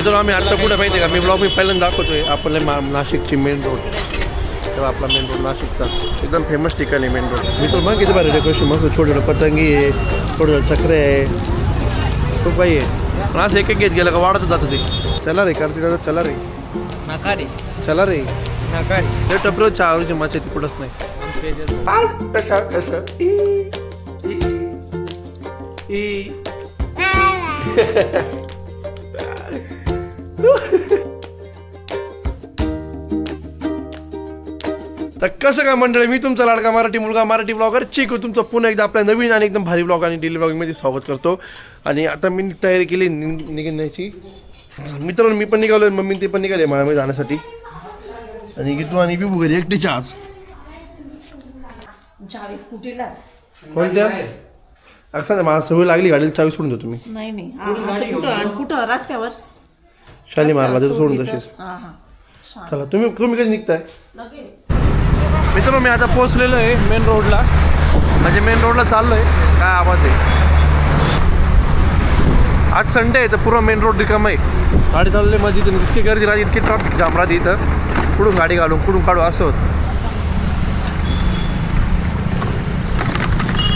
मित्रांनो आम्ही आत्ता कुठे माहिती आहे का, मी ब्लॉग पहिल्यांदा दाखवतोय आपल्याला नाशिकची मेन रोड. तेव्हा आपला मेन रोड नाशिकचा एकदम फेमस ठिकाण आहे मेन रोड. मी तर मग किती भारी डेकोरेशन मस्त छोटे छोटे पतंगी आहे, थोडं चक्रे आहे, खूप काही आहे. पण असं एक एक घेत गेलं का वाढत जातं ते. चला रे कार्तिक दादा, चला रे नका रे चला रे. नका रे ते टपरो चहाची मच्छी ती कुठंच नाही. कशा कशा तर कसं काय मंडळी, मी तुमचा लाडका मराठी मुलगा मराठी ब्लॉगर चिकू तुमचं पुन्हा एकदा आपल्या नवीन आणि एकदम भारी ब्लॉग आणि डेली ब्लॉगमध्ये स्वागत करतो. आणि आता मी तयारी केली निघण्याची. मित्रांनो मी पण निघालो, मम्मी ते पण निघाले मळ्यामध्ये जाण्यासाठी. आणि गीतू आणि बिबू घरी एकटीच्या आज. चावी स्कूटीलाच कोणत्या अक्षर मला सवय लागली गाडीला चावी सोडून देतो तुम्ही. नाही नाही असं कुठं रस्त्यावर शालीमारला तर सोडून तशीच. चला तुम्ही तुम्ही कधी निघताय? लगेच. मित्रांनो मी आता पोहोचलेलो आहे मेन रोडला, म्हणजे मेन रोडला चाललो आहे. काय आवाज आहे? आज संडे आहे तर पूर्ण मेन रोड रिकाम आहे. गाडी चालले माझी इथून इतकी गर्दी राहते, इतकी ट्रॅफिक जाम राहते इथं. कुठून गाडी घालून कुठून काढू असं होतं.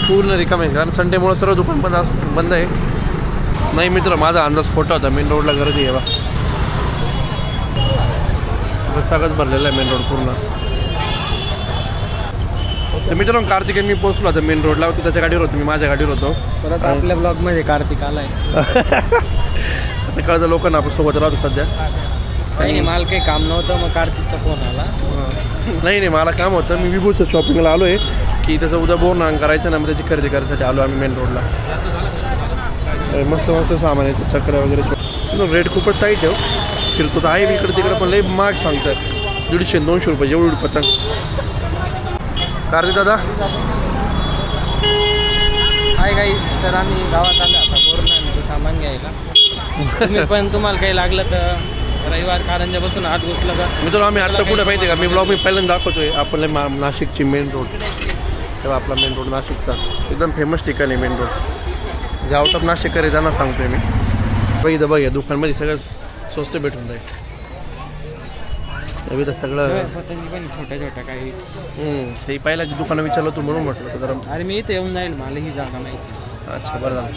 पूर्ण रिकाम आहे कारण संडेमुळे सर्व दुकान बंद आहे. नाही मित्र माझा अंदाज खोटा होता, मेन रोडला गर्दी आहे बा. सगळंच भरलेलं आहे मेन रोड पूर्ण. तर मित्रांनो कार्तिक मी पोहोचलो आता मेन रोडला. होतो त्याच्या गाडीवर होतो, मी माझ्या गाडीवर होतो. परत आपल्या ब्लॉगमध्ये कार्तिक आलाय. आता कळतं लोकांना आपण सोबत राहतो सध्या. काही नाही, मला काही काम नव्हतं मग कार्तिकचा फोन आला. नाही मला काम होतं, मी विभूचं शॉपिंगला आलो आहे की त्याचं उद्या बोर्न करायचं ना, मग त्याची खरेदी करायसाठी आलो आम्ही मेन रोडला. मस्त मस्त सामान आहे, चक्र वगैरे. रेट खूपच टाईट आहे. फिरतो तर आहे मी इकडे तिकडे, पण लई महाग सांगतात. 150-200 रुपये एवढी पतंग. कार्तिक दादा हाय गाईस, तर आम्ही गावात आलो आता बोरनाचं सामान घ्यायला. तुम्ही पण तुम्हाला काही लागलं तर रविवार कारंजापासून आत घुसलं का. मित्रांनो आम्ही आत्ता कुठे माहिती आहे का, मी ब्लॉग पहिल्यांदा दाखवतोय आपल्याला नाशिकची मेन रोड. तेव्हा आपला मेन रोड नाशिकचा एकदम फेमस ठिकाण आहे मेन रोड. जे आउट ऑफ नाशिक करे त्यांना सांगतोय मी. बघितलं बघ या दुकानमध्ये सगळं स्वस्त भेटून जाईल. तर सगळं पतंगी पण छोट्या छोट्या काही. ते पहिला दुकानं विचारलं तू म्हणून म्हटलं तर जरा. अरे मी इथे येऊन जाईल, मला ही जागा माहिती. अच्छा बरं झालं.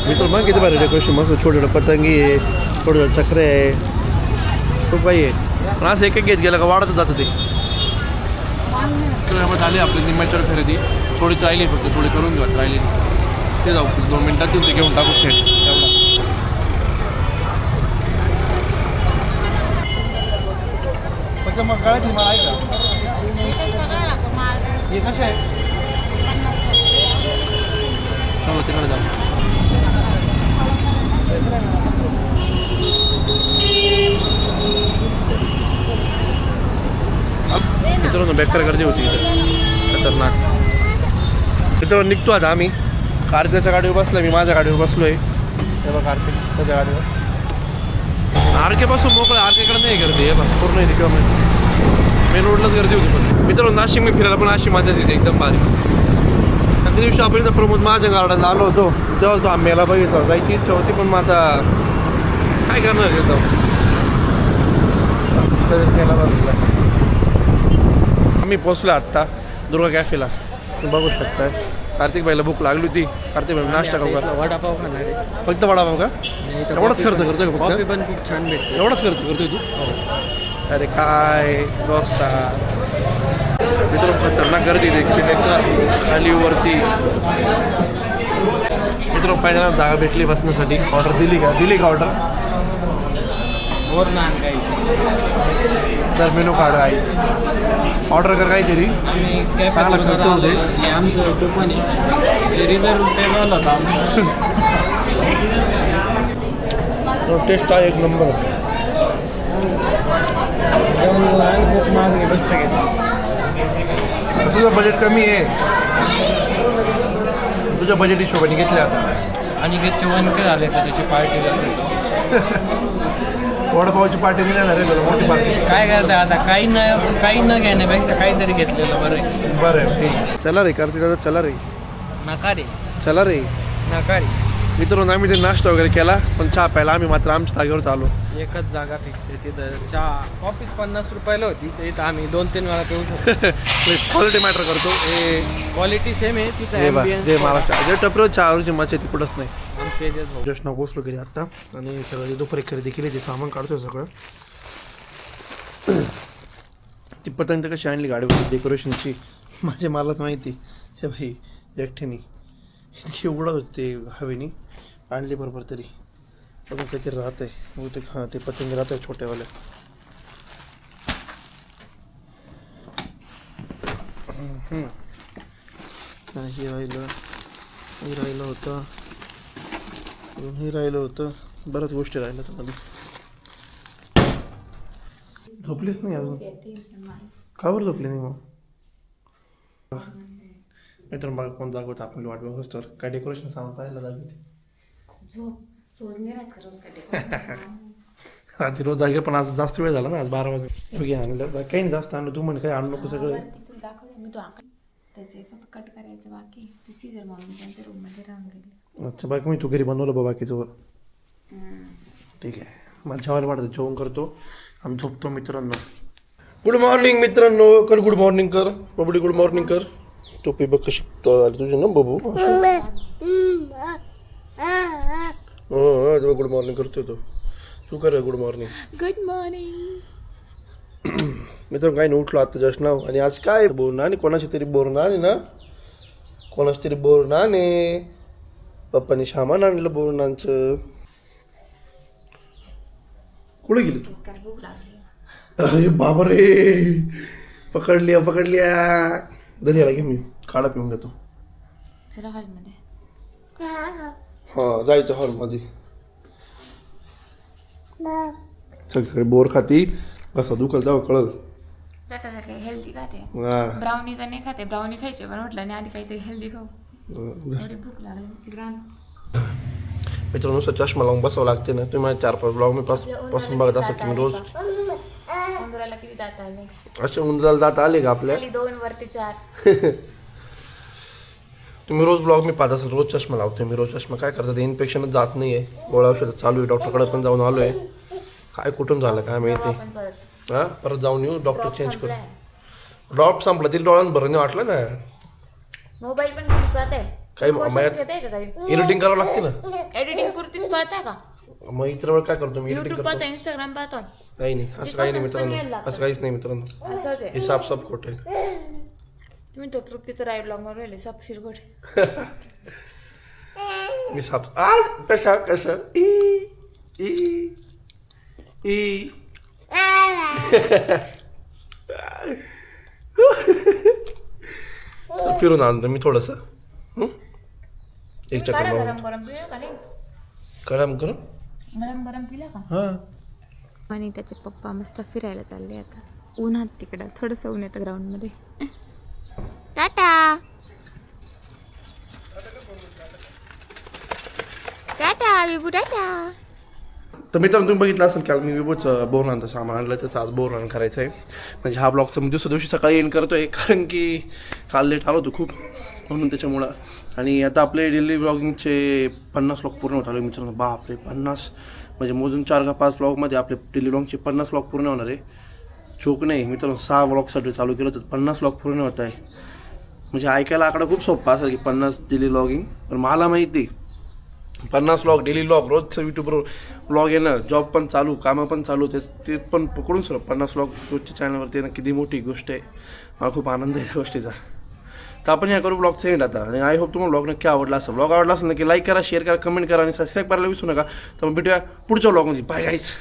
मी तर मग किती बरं डेकोरेशन मस्त छोटे छोटे पतंगी आहे, छोटे छोटे चक्रे आहे, खूप काही आहे. पण असं एक एक घेत गेलं का वाढतच जातं ते. झाली आपली निम्म्याच्यावर खरेदी. थोडीच राहिली फक्त, थोडी करून घेऊ राहिली ते. जाऊ 2 मिनटात येऊन ते घेऊन टाकू सेट तेवढा. फक्त मग कळायची मला आहे का हे कसे आहे. चलो तिकडे जाऊ. मित्रांनो बेकार गर्दी होती इथे, खतरनाक. मित्रांनो निघतो आता आम्ही. कार्तिकच्या गाडीवर बसला, मी माझ्या गाडीवर बसलो आहे. तेव्हा कार्तिक त्याच्या गाडीवर. आरकेपासून मोकळं, आरकेकडे नाही गर्दी आहे बघ, पूर्ण रिकाम आहे. मेन रोडलाच गर्दी होती. पण मित्रांनो नाशिक मी फिरायला पण अशी मजा येते एकदम भारी. त्या दिवशी आपण इथं प्रमोद महाजन गार्डनला आलो होतो, तेव्हा तो आंब्याला बघितला. जायची इच्छा होती पण मग आता काय करणार घेतो. मी पोचलो आत्ता दुर्गा कॅफेला, तुम्ही बघू शकताय. कार्तिक भाईला भूक लागली होती. कार्तिक भाई नाश्ता खाऊ का? वडापाव खाणार आहे. फक्त वडापाव का? एवढाच खर्च करतोय का? कॉफी पण खूप छान भेटते. एवढाच खर्च करतोय तू? अरे काय दोस्ता. मित्रांनो खतरनाक गर्दी देखील खाली वरती. मित्रांनो फायनल जागा भेटली बसण्यासाठी. ऑर्डर दिली का ऑर्डर? वर नान काही तर मेनू कार्ड आहे, ऑर्डर कर काहीतरी. आम्ही चांगला खर्च होते. हे आमचं कूपन आहे, रिझर्व टेबल होता आमचं. टेस्ट आहे एक नंबर. जेवण खूप महाग आहे, बसतं घेतलं. तुझं बजेट कमी आहे, तुझ्या बजेट हिशोबाने घेतल्या आता. आणि घेतचे 1K झाले तर त्याची पार्टी जाते. वडापावची पार्टी नाही जाणार आहे, मोठी पार्टी. काय करता आता, काही न घेण्यापेक्षा काहीतरी घेतलेलं बरं आहे. बरं ठीक. चला रे कार्तिक दादा, चला रे नका रे चला रे. नका रे मित्रांनो आम्ही ते नाश्ता वगैरे केला पण चहा प्यायला आम्ही मात्र आमच्या जागेवर चालू. एकच जागा फिक्स आहे तिथं. चहा कॉफीच 50 रुपयाला होती तर इथं आम्ही 2-3 वेळा पिऊ शकतो. क्वालिटी मॅटर करतो. क्वालिटी सेम आहे तिथं. जय ambience महाराष्ट्र. जे टपरीवर चहावरची मजा आहे ती कुठंच नाही. आणि तेजस भाऊ जस्ट नाव पोचलो गेली आत्ता आणि सगळं दुपारी खरेदी केली ते सामान काढतोय सगळं. ती पतंग तर कशी आणली गाडीवर डेकोरेशनची माझे मलाच माहिती. हे भाई एकट्याने इतकी उघडत होते ते हवेनी आणली बरोबर तरी बघून काहीतरी राहत आहे बहुतेक. हां ते पतंग राहत आहे छोट्यावाल्या. हे राहिलं होतं हे राहिलं होतं बऱ्याच गोष्टी राहिल्या त्यामध्ये. झोपलीच नाही अजून. का बरं झोपली नाही मग? मित्रांनो बघा कोण जागवतं आपल्याला वाट बघतो तर काय डेकोरेशन सामान पाहायला जागवते. ती रोज जागे पण आज जास्त वेळ झाला ना. आज 12 वाजता आणलं काही नाही जास्त आणलं. तू म्हणे काय आणू नको सगळं. त्याचे फक्त कट करायचं बाकी ते सीजर म्हणून त्यांच्या रूममध्ये राहून गेले. अच्छा बाकी मी तू घरी बनवलं बा बाकीचं. ठीक आहे मला जेवायला वाटतं जेवण करतो आम्ही झोपतो मित्रांनो. गुड मॉर्निंग मित्रांनो. कर गुड मॉर्निंग कर बबडी. गुड मॉर्निंग कर. टोपी बघ कशी तुझी ना बबू. हो गुड मॉर्निंग करतोय तो. तू कर गुड मॉर्निंग. Good morning. मित्रांनो काही नाही उठलो आता जस्ट नाव. आणि आज काय बोलणं आणि कोणाची तरी बोलणं आहे ना. कोणाची तरी बोलणं आणि पप्पानी सामान आणलं बोरणांचं. कुठे गेली तू? काय भूक लागली. अरे बाबा रे पकडल्या दरी याला घे मी काढा पिऊन देतो. चला हॉलमध्ये. हां जायचं हॉलमध्ये. सगळे बोर खाती कसा दुखल जावं कळल. सकाळी हेल्दी खाते. हां ब्राउनी तर नाही खाते. ब्राउनी खायचे पण म्हटलं नाही आधी काहीतरी हेल्दी खाऊ. एवढी भूक लागली. मित्रांनो नुसतं चष्मा लावून बसावं लागते ना. तुम्ही माझ्या 4-5 ब्लॉग मी पासून बघत असं की मी रोज उंदराला किती दात आले. असे उंदराला दात आले का आपल्या. 2 वरती 4. तुम्ही रोज ब्लॉग मी पाहत असाल. रोज चष्मा लावते मी. रोज चष्मा काय करतात इन्फेक्शनच जात नाही आहे. गोळ्या औषध चालू आहे. डॉक्टरकडे पण जाऊन आलो आहे. काय कुठून झालं काय माहिती. हां परत जाऊन येऊ डॉक्टर चेंज करू. ड्रॉप संपला तरी डोळ्यात बरं नाही वाटलं ना. मोबाईल पण घेऊन पाहते. काही एडिटिंग करावं लागते ना. एडिटिंग पुरतीच पाहताय का? मग इतर वेळ काय करतो मी एडिटिंग युट्यूब करतो. पाहता इंस्टाग्राम पाहतो. नाही असं काही नाही मित्रांनो. असं काहीच नाही मित्रांनो. असंच आहे. हे साफ खोट आहे. तुम्ही तो तृप्तीचं राईड ब्लॉग वर राहिले सापशीर गोड. मी साफ कशा फिरून आणतो मी थोडस. एक चक्कर मारून गरम गरम पिला का नाही? गरम करू. गरम गरम पिला का? हां आणि त्याचे पप्पा मस्त फिरायला चालले आता उन्हात. तिकडं थोडंसं ऊन येतं ग्राउंडमध्ये. टाटा टाटा विभू टाटा. तर मित्रांनो तुम्ही बघितलं असेल काल मी विभूचं बोरणांचं सामान आणलं. त्याचं आज बोरणान करायचं आहे. म्हणजे हा ब्लॉगचं मी दुसऱ्या दिवशी सकाळी एंड करतो आहे कारण की काल लेट आलो होतो खूप म्हणून त्याच्यामुळं. आणि आता आपले डेली व्लॉगिंगचे 50 व्लॉग पूर्ण होत आलो मित्रांनो. बापरे 50 म्हणजे मोजून 4 का 5 व्लॉगमध्ये आपले डेली व्लॉगचे 50 व्लॉग पूर्ण होणार आहे. चोक नाही मित्रांनो. 6 व्लॉगसाठी चालू केलं तर 50 व्लॉग पूर्ण होत आहे. म्हणजे ऐकायला आकडा खूप सोपा असेल की 50 डेली व्लॉगिंग. पण मला माहिती 50 व्लॉग डेली व्लॉग रोजचं यूट्यूबवर व्लॉग येणं. जॉब पण चालू कामं पण चालू ते पण पकडून सर 50 व्लॉग रोजच्या चॅनलवरती येणं किती मोठी गोष्ट आहे. मला खूप आनंद आहे त्या गोष्टीचा. तर आपण या करू ब्लॉगचं एंड आता. आणि आय होप तुम्हाला ब्लॉग नक्की आवडला असेल. ब्लॉग आवडला असेल नक्की लाईक करा शेअर करा कमेंट करा आणि सबस्क्राईब करायला विसरू नका. तर मग भेटूया पुढच्या ब्लॉगमध्ये. Bye guys.